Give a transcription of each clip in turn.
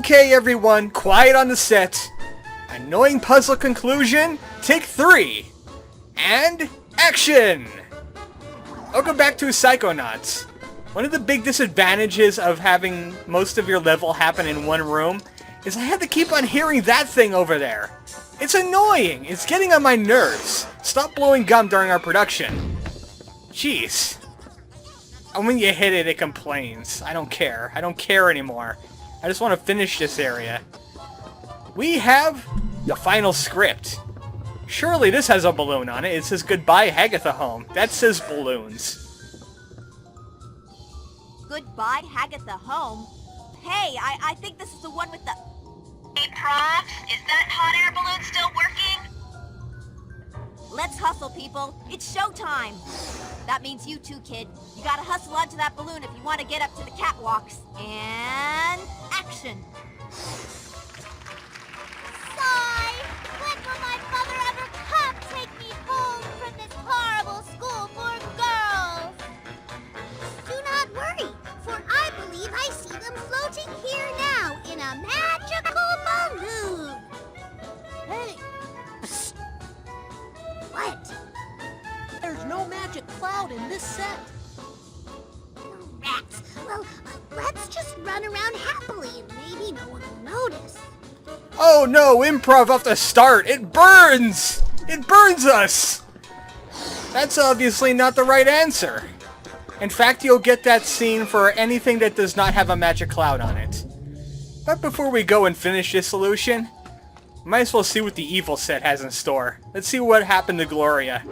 Okay, everyone, quiet on the set. Annoying puzzle conclusion, take 3. And action! Welcome back to Psychonauts. One of the big disadvantages of having most of your level happen in one room is I had to keep on hearing that thing over there. It's annoying. It's getting on my nerves. Stop blowing gum during our production. Jeez. And when you hit it, it complains. I don't care. I don't care anymore. I just want to finish this area. We have the final script. Surely this has a balloon on it. It says goodbye Hagatha home. That says balloons. Goodbye Hagatha home? Hey, I think this is the one with the... IMPROV, is that hot air balloon still working? Let's hustle, people. It's showtime. That means you too, kid. You gotta hustle onto that balloon if you want to get up to the catwalks. And action. Sigh! When will my mother ever come take me home from this horrible school for girls? Do not worry, for I believe I see them floating here now in a magical balloon. Hey! Psst. What? There's no magic cloud in this set. Rats. Well, let's just run around happily and maybe no one will notice. Oh no, IMPROV off the start! It burns! It burns us! That's obviously not the right answer. In fact, you'll get that scene for anything that does not have a magic cloud on it. But before we go and finish this solution, might as well see what the evil set has in store. Let's see what happened to Gloria.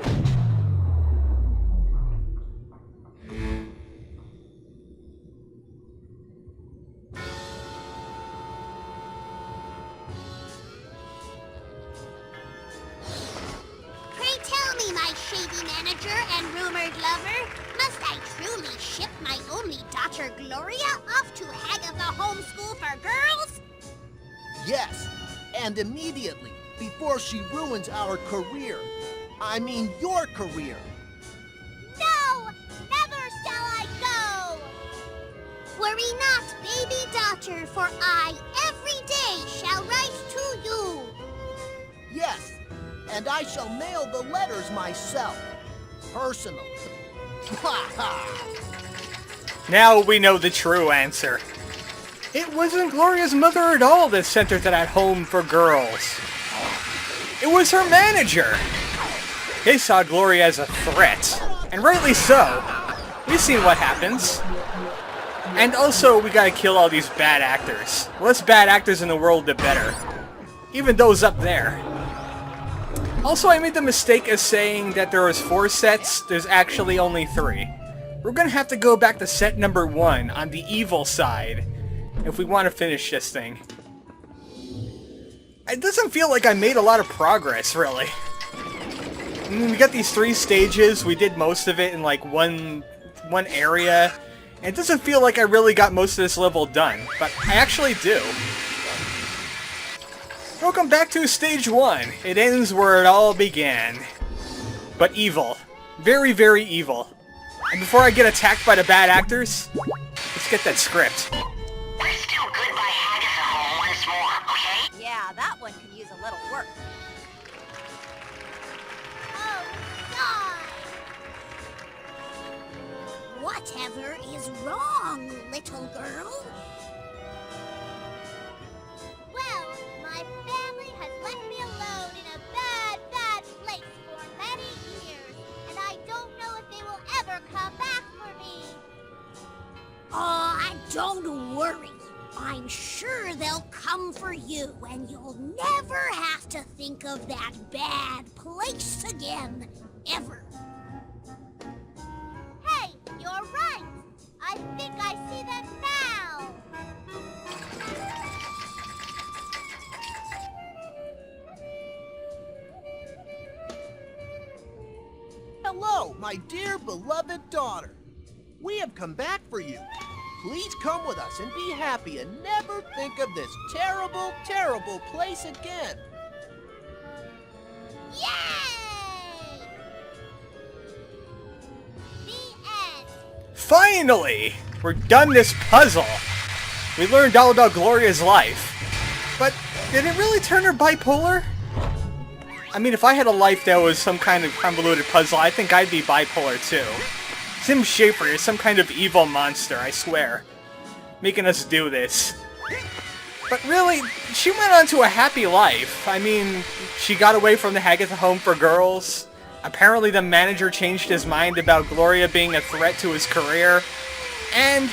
Pray tell me, my shady manager and rumored lover, must I truly ship my only daughter Gloria off to Hagatha Homeschool for Girls? Yes, and immediately, before she ruins our career. I mean your career. No! Never shall I go! Worry not, baby daughter, for I every day shall write to you. Yes, and I shall mail the letters myself, personally. Ha ha! Now we know the true answer. It wasn't Gloria's mother at all that sent her to that home for girls. It was her manager. They saw Gloria as a threat, and rightly so. We've seen what happens. And also, we gotta kill all these bad actors. The less bad actors in the world, the better. Even those up there. Also, I made the mistake of saying that there was 4 sets. There's actually only 3. We're gonna have to go back to set number 1 on the evil side if we want to finish this thing. It doesn't feel like I made a lot of progress, really. I mean, we got these 3 stages. We did most of it in like one area. And it doesn't feel like I really got most of this level done, but I actually do. Welcome back to stage 1. It ends where it all began. But evil. Very, very evil. And before I get attacked by the bad actors, let's get that script. Let's do goodbye Hagatha home once more, okay? Yeah, that one can use a little work. Oh, God! Whatever is wrong, little girl? Well, my family has left me alone in a bad, bad place for many years, and I don't know if they will ever come back for me. Oh, don't worry. I'm sure they'll come for you, and you'll never have to think of that bad place again, ever. Hey, you're right. I think I see them now. Hello, my dear beloved daughter. We have come back for you. Please come with us and be happy and never think of this terrible, terrible place again. Yay! The end. Finally! We're done this puzzle! We learned all about Gloria's life. But did it really turn her bipolar? I mean, if I had a life that was some kind of convoluted puzzle, I think I'd be bipolar too. Tim Schafer is some kind of evil monster, I swear. Making us do this. But really, she went on to a happy life. I mean, she got away from the Haggith Home for Girls. Apparently the manager changed his mind about Gloria being a threat to his career. And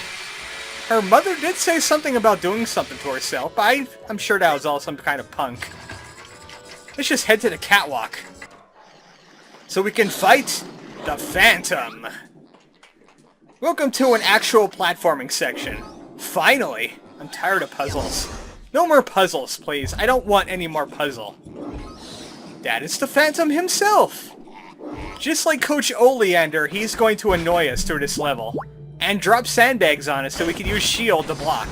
her mother did say something about doing something to herself, but I'm sure that was all some kind of punk. Let's just head to the catwalk, so we can fight the Phantom. Welcome to an actual platforming section. Finally! I'm tired of puzzles. No more puzzles, please. I don't want any more puzzle. That is the Phantom himself! Just like Coach Oleander, he's going to annoy us through this level. And drop sandbags on us so we can use shield to block.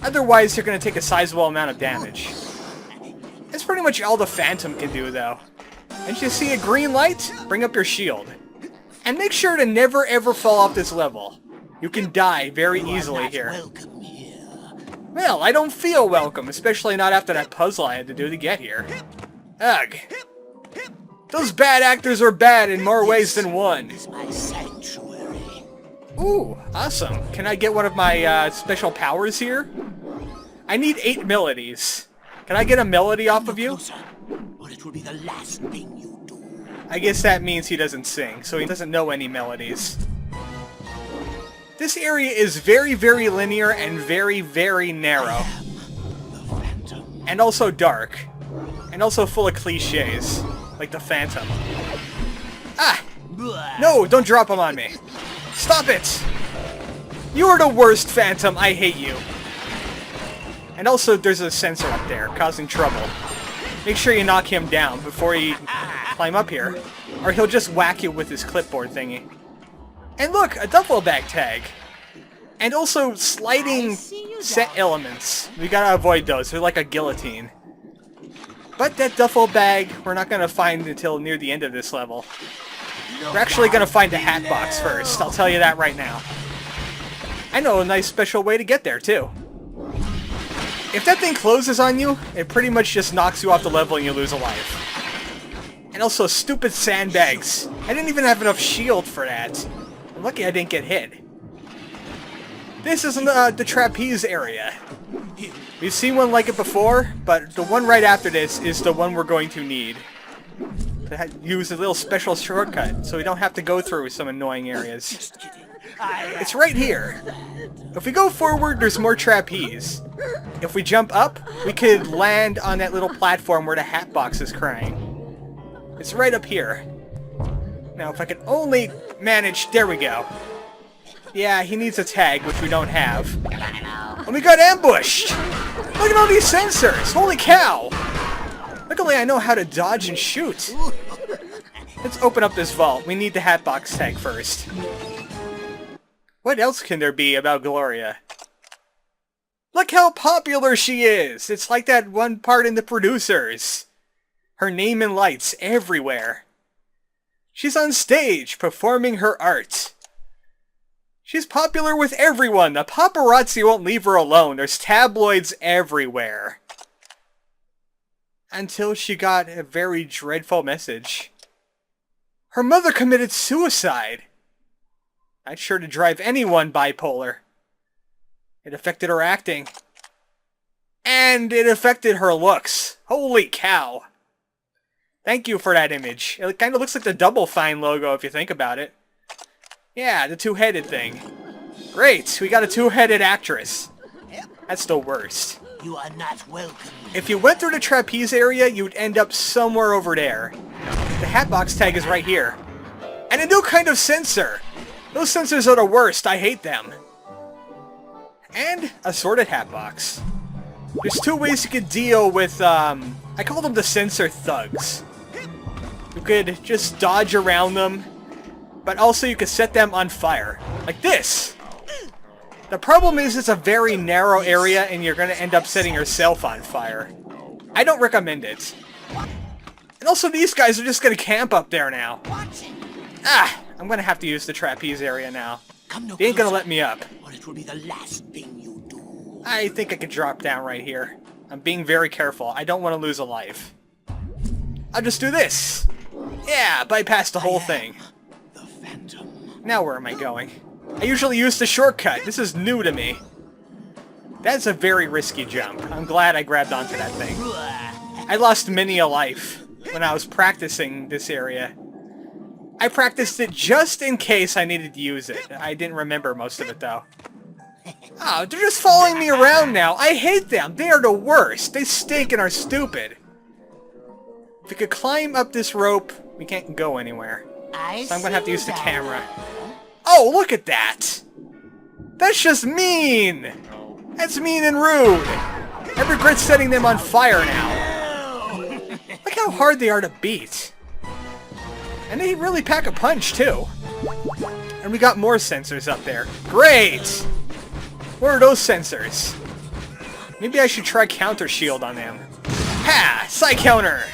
Otherwise, you're going to take a sizable amount of damage. That's pretty much all the Phantom can do, though. And you see a green light? Bring up your shield. And make sure to never ever fall off this level. You can die very easily here. Well, I don't feel welcome, especially not after that puzzle I had to do to get here. Ugh. Those bad actors are bad in more ways than one. Ooh, awesome. Can I get one of my special powers here? I need 8 melodies. Can I get a melody off of you? Or it will be the last thing you do. I guess that means he doesn't sing, so he doesn't know any melodies. This area is very, very linear and very, very narrow. And also dark. And also full of cliches. Like the Phantom. Ah! No, don't drop him on me. Stop it! You are the worst, Phantom. I hate you. And also, there's a sensor up there, causing trouble. Make sure you knock him down before you climb up here, or he'll just whack you with his clipboard thingy. And look, a duffel bag tag! And also, sliding set elements. We gotta avoid those, they're like a guillotine. But that duffel bag, we're not gonna find until near the end of this level. We're actually gonna find the hat box first, I'll tell you that right now. I know a nice special way to get there, too. If that thing closes on you, it pretty much just knocks you off the level and you lose a life. And also, stupid sandbags. I didn't even have enough shield for that. I'm lucky I didn't get hit. This isn't the trapeze area. We've seen one like it before, but the one right after this is the one we're going to need. To use a little special shortcut, so we don't have to go through some annoying areas. It's right here. If we go forward, there's more trapeze. If we jump up, we could land on that little platform where the hat box is crying. It's right up here. Now, if I could only manage... There we go. Yeah, he needs a tag, which we don't have. And we got ambushed! Look at all these sensors! Holy cow! Luckily, I know how to dodge and shoot. Let's open up this vault. We need the hat box tag first. What else can there be about Gloria? Look how popular she is! It's like that one part in The Producers. Her name in lights everywhere. She's on stage, performing her art. She's popular with everyone. The paparazzi won't leave her alone. There's tabloids everywhere. Until she got a very dreadful message. Her mother committed suicide. That's sure to drive anyone bipolar. It affected her acting. And it affected her looks. Holy cow. Thank you for that image. It kind of looks like the Double Fine logo if you think about it. Yeah, the two-headed thing. Great, we got a two-headed actress. That's the worst. You are not welcome. If you went through the trapeze area, you'd end up somewhere over there. The hatbox tag is right here. And a new kind of sensor. Those sensors are the worst, I hate them. And a sorted hatbox. There's 2 ways you could deal with, I call them the sensor thugs. You could just dodge around them, but also you could set them on fire. Like this! The problem is it's a very narrow area and you're going to end up setting yourself on fire. I don't recommend it. And also these guys are just going to camp up there now. Ah! I'm going to have to use the trapeze area now. They ain't going to let me up. Or it will be the last thing you do. I think I could drop down right here. I'm being very careful. I don't want to lose a life. I'll just do this. Yeah, bypass the whole thing. The Phantom. Now where am I going? I usually use the shortcut. This is new to me. That's a very risky jump. I'm glad I grabbed onto that thing. I lost many a life when I was practicing this area. I practiced it just in case I needed to use it. I didn't remember most of it, though. Oh, they're just following me around now. I hate them. They are the worst. They stink and are stupid. If we could climb up this rope, we can't go anywhere. So I'm gonna have to use the camera. Oh, look at that! That's just mean! That's mean and rude! I regret setting them on fire now. Look how hard they are to beat. And they really pack a punch, too. And we got more sensors up there. Great! What are those sensors? Maybe I should try counter shield on them. Ha! Psy counter!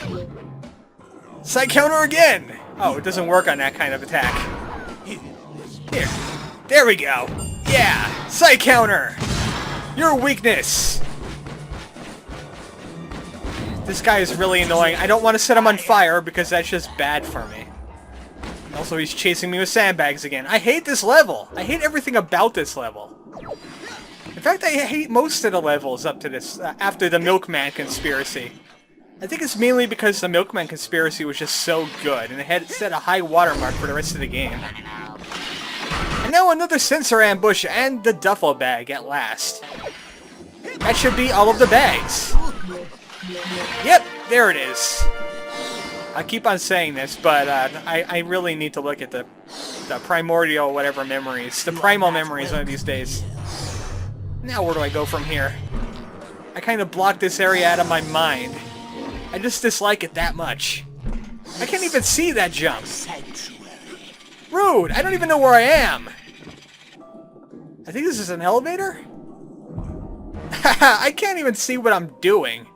Psy counter again! Oh, it doesn't work on that kind of attack. Here. There we go. Yeah! Psy counter! Your weakness! This guy is really annoying. I don't want to set him on fire because that's just bad for me. Also, he's chasing me with sandbags again. I hate this level. I hate everything about this level. In fact, I hate most of the levels up to this, after the Milkman conspiracy. I think it's mainly because the Milkman conspiracy was just so good, and it had set a high watermark for the rest of the game. And now another sensor ambush and the duffel bag at last. That should be all of the bags. Yep, there it is. I keep on saying this, but I really need to look at the primordial whatever memories, the primal memories one of these days. Now where do I go from here? I kind of blocked this area out of my mind. I just dislike it that much. I can't even see that jump. Rude! I don't even know where I am. I think this is an elevator? Haha, I can't even see what I'm doing.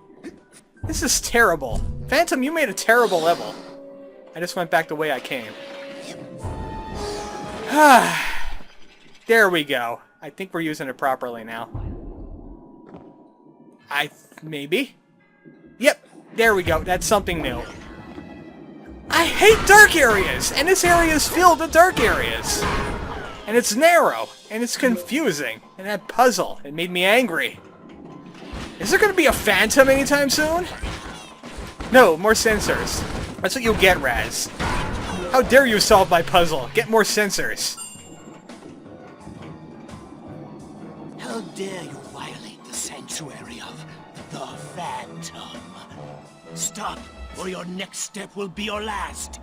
This is terrible. Phantom, you made a terrible level. I just went back the way I came. There we go. I think we're using it properly now. Maybe? Yep, there we go. That's something new. I hate dark areas! And this area is filled with dark areas! And it's narrow, and it's confusing, and that puzzle, it made me angry. Is there gonna be a Phantom anytime soon? No, more sensors. That's what you'll get, Raz. How dare you solve my puzzle? Get more sensors. How dare you violate the sanctuary of the Phantom? Stop, or your next step will be your last.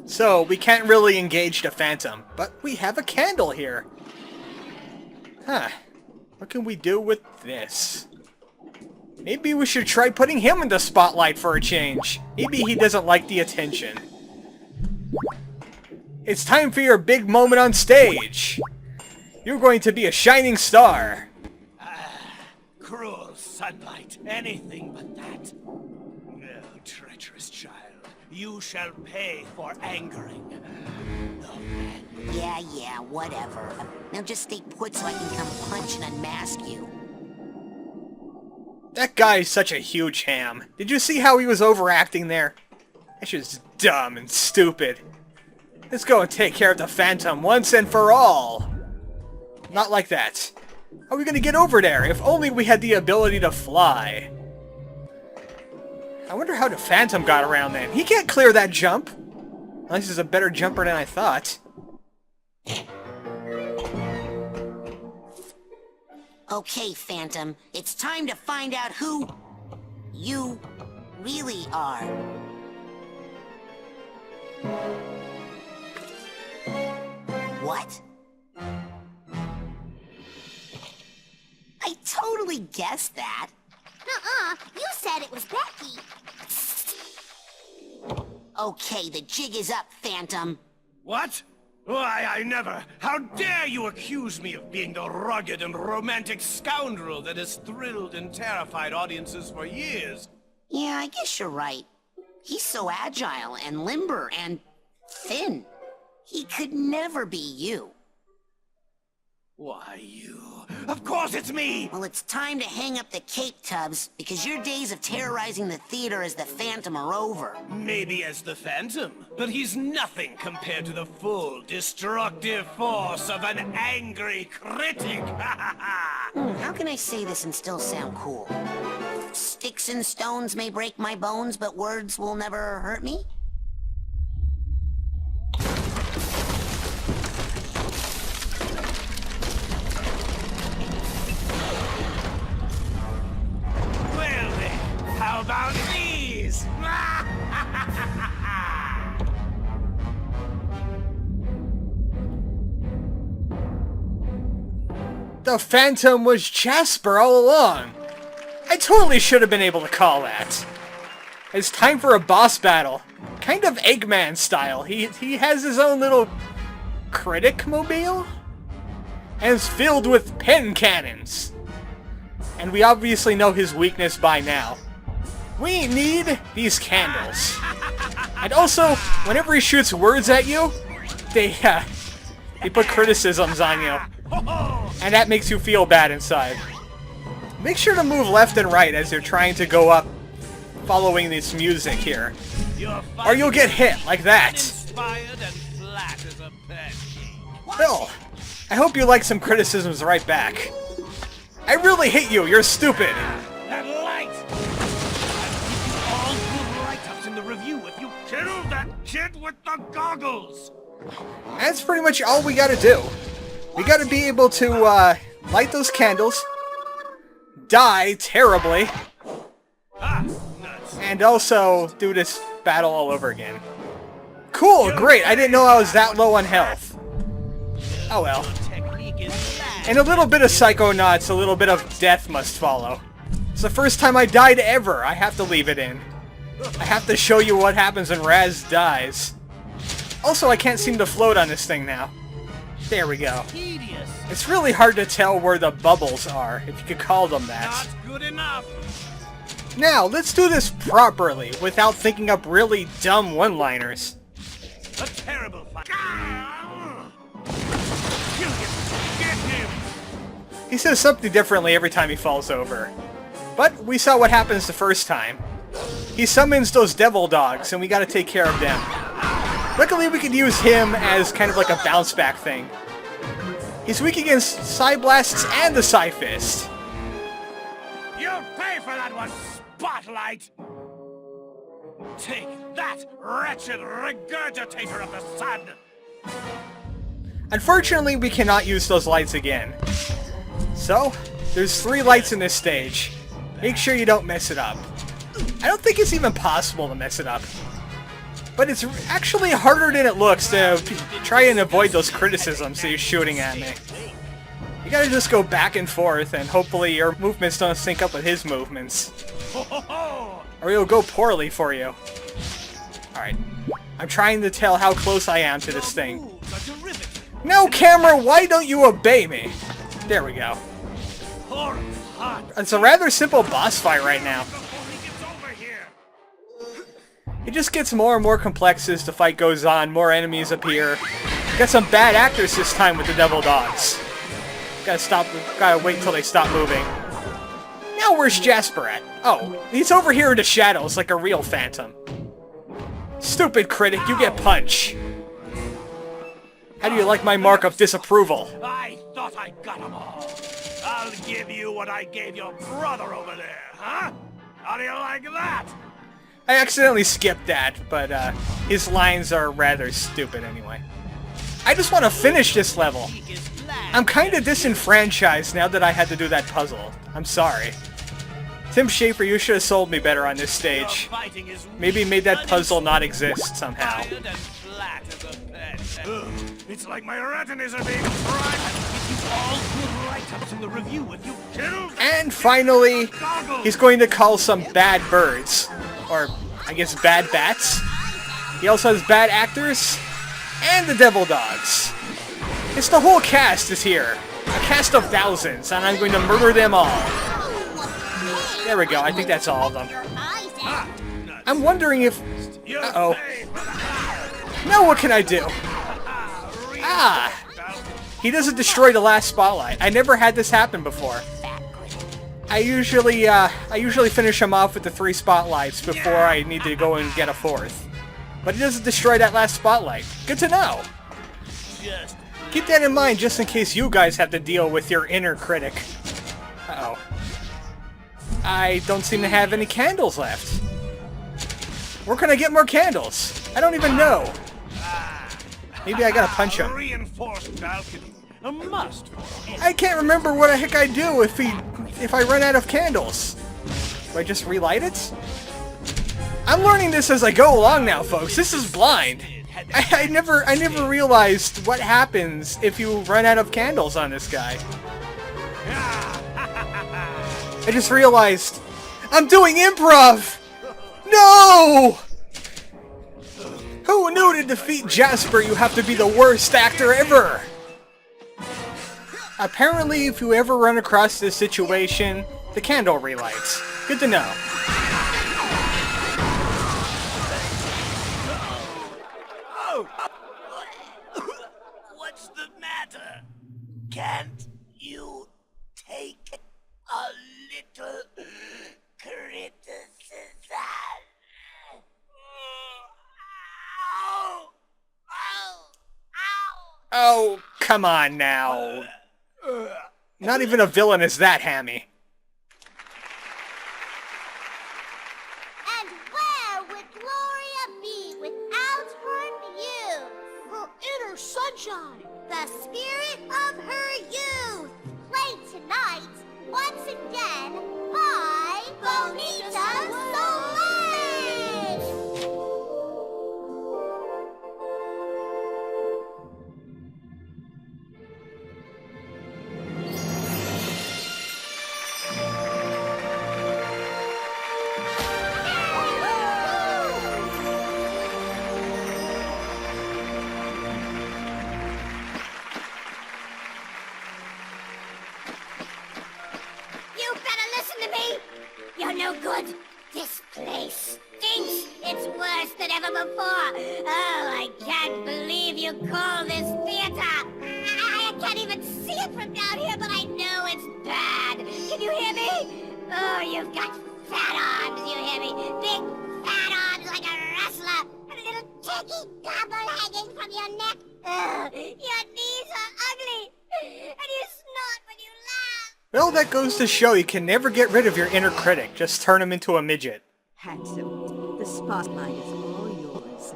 So, we can't really engage the Phantom, but we have a candle here. Huh. What can we do with this? Maybe we should try putting him in the spotlight for a change. Maybe he doesn't like the attention. It's time for your big moment on stage. You're going to be a shining star. Cruel sunlight, anything but that. Oh, treacherous child, you shall pay for angering the man. Yeah, whatever. Now just stay put so I can come punch and unmask you. That guy is such a huge ham. Did you see how he was overacting there? That's just dumb and stupid. Let's go and take care of the Phantom once and for all. Not like that. How are we gonna get over there? If only we had the ability to fly. I wonder how the Phantom got around then. He can't clear that jump. Unless he's a better jumper than I thought. Okay, Phantom, it's time to find out who you really are. What? I totally guessed that. You said it was Becky. Okay, the jig is up, Phantom. What? Why, I never! How dare you accuse me of being the rugged and romantic scoundrel that has thrilled and terrified audiences for years? Yeah, I guess you're right. He's so agile and limber and thin. He could never be you. Why, you Of course it's me! Well, it's time to hang up the cape tubs, because your days of terrorizing the theater as the Phantom are over. Maybe as the Phantom, but he's nothing compared to the full destructive force of an angry critic! How can I say this and still sound cool? Sticks and stones may break my bones, but words will never hurt me? Well then, how about these? The Phantom was Jasper all along. I totally should have been able to call that. It's time for a boss battle. Kind of Eggman style. He has his own little critic mobile. And it's filled with pen cannons. And we obviously know his weakness by now. We need these candles. And also, whenever he shoots words at you, they put criticisms on you. And that makes you feel bad inside. Make sure to move left and right as you're trying to go up following this music here. Or you'll get hit like that. Phil, I hope you like some criticisms right back. I really hate you, you're stupid. That light! I'll give you all good write-ups in the review if you kill that kid with the goggles! That's pretty much all we gotta do. We gotta be able to, light those candles, die terribly, and also do this battle all over again. Cool, great, I didn't know I was that low on health. Oh well. And a little bit of Psychonauts, a little bit of death must follow. It's the first time I died ever, I have to leave it in. I have to show you what happens when Raz dies. Also, I can't seem to float on this thing now. There we go. It's really hard to tell where the bubbles are, if you could call them that. Not good enough! Now, let's do this properly, without thinking up really dumb one-liners. A terrible fight. Kill him! Get him! He says something differently every time he falls over. But we saw what happens the first time. He summons those devil dogs, and we gotta take care of them. Luckily, we could use him as kind of like a bounce-back thing. He's weak against Psy Blasts and the Psy Fist. You'll pay for that one, Spotlight! Take that, wretched regurgitator of the sun! Unfortunately, we cannot use those lights again. So, there's 3 lights in this stage. Make sure you don't mess it up. I don't think it's even possible to mess it up. But it's actually harder than it looks to try and avoid those criticisms that you're shooting at me. You gotta just go back and forth, and hopefully your movements don't sync up with his movements. Or it'll go poorly for you. Alright. I'm trying to tell how close I am to this thing. No, camera, why don't you obey me? There we go. It's a rather simple boss fight right now. It just gets more and more complex as the fight goes on, more enemies appear. Got some bad actors this time with the devil dogs. Gotta wait until they stop moving. Now where's Jasper at? Oh, he's over here in the shadows like a real phantom. Stupid critic, you get punch. How do you like my mark of disapproval? I thought I got them all. I'll give you what I gave your brother over there, huh? How do you like that? I accidentally skipped that, but his lines are rather stupid anyway. I just want to finish this level. I'm kind of disenfranchised now that I had to do that puzzle. I'm sorry. Tim Schafer, you should have sold me better on this stage. Maybe made that puzzle not exist somehow. It's like my retinas are being fried. I'll give you all good write-ups in the review if you kill. And finally, he's going to call some bad birds. Or, I guess, bad bats. He also has bad actors. And the devil dogs. It's the whole cast is here. A cast of thousands, and I'm going to murder them all. There we go, I think that's all of them. I'm wondering if... Uh-oh. Now what can I do? Ah! he doesn't destroy the last spotlight. I never had this happen before. I usually finish him off with the 3 spotlights before I need to go and get a 4th. But he doesn't destroy that last spotlight. Good to know. Keep that in mind just in case you guys have to deal with your inner critic. Uh-oh. I don't seem to have any candles left. Where can I get more candles? I don't even know. Maybe I gotta punch him. Reinforced balcony. A must. I can't remember what the heck I do if I run out of candles. Do I just relight it? I'm learning this as I go along now, folks. This is blind. I never realized what happens if you run out of candles on this guy. I just realized I'm doing improv! No! Who knew to defeat Jasper you have to be the worst actor ever? Apparently, if you ever run across this situation, the candle relights. Good to know. What's the matter? Can't you take a little criticism? Oh, come on now. Not even a villain is that hammy. And where would Gloria be without her youth? Her inner sunshine. The spirit of her youth. Played tonight, once again, by Bonita Soleil. You better listen to me! You're no good! This place stinks! It's worse than ever before! Oh, I can't believe you call this theater! I can't even see it from down here, but I know it's bad! Can you hear me? Oh, you've got fat arms, you hear me? Big fat arms like a wrestler! And a little turkey gobble hanging from your neck! Oh, your knees are ugly! And you snort when you laugh! Well, that goes to show you can never get rid of your inner critic. Just turn him into a midget. Handsome, the spotlight is all yours.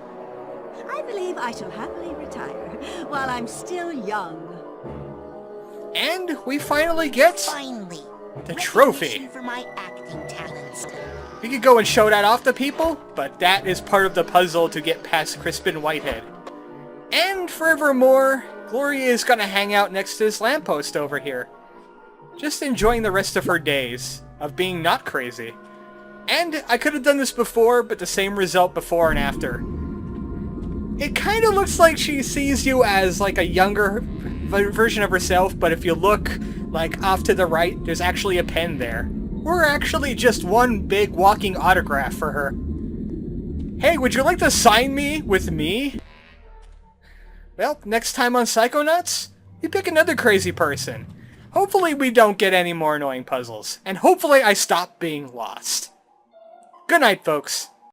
I believe I shall happily retire while I'm still young. And we finally get Finally. the trophy. Recognition for my acting talents. We could go and show that off to people, but that is part of the puzzle to get past Crispin Whitehead. And forevermore, Gloria is gonna hang out next to this lamppost over here. Just enjoying the rest of her days of being not crazy. And I could have done this before, but the same result before and after. It kind of looks like she sees you as like a younger version of herself, but if you look like off to the right, there's actually a pen there. Or actually just one big walking autograph for her. Hey, would you like to sign me with me? Well, next time on Psychonauts, we pick another crazy person. Hopefully we don't get any more annoying puzzles, and hopefully I stop being lost. Good night, folks.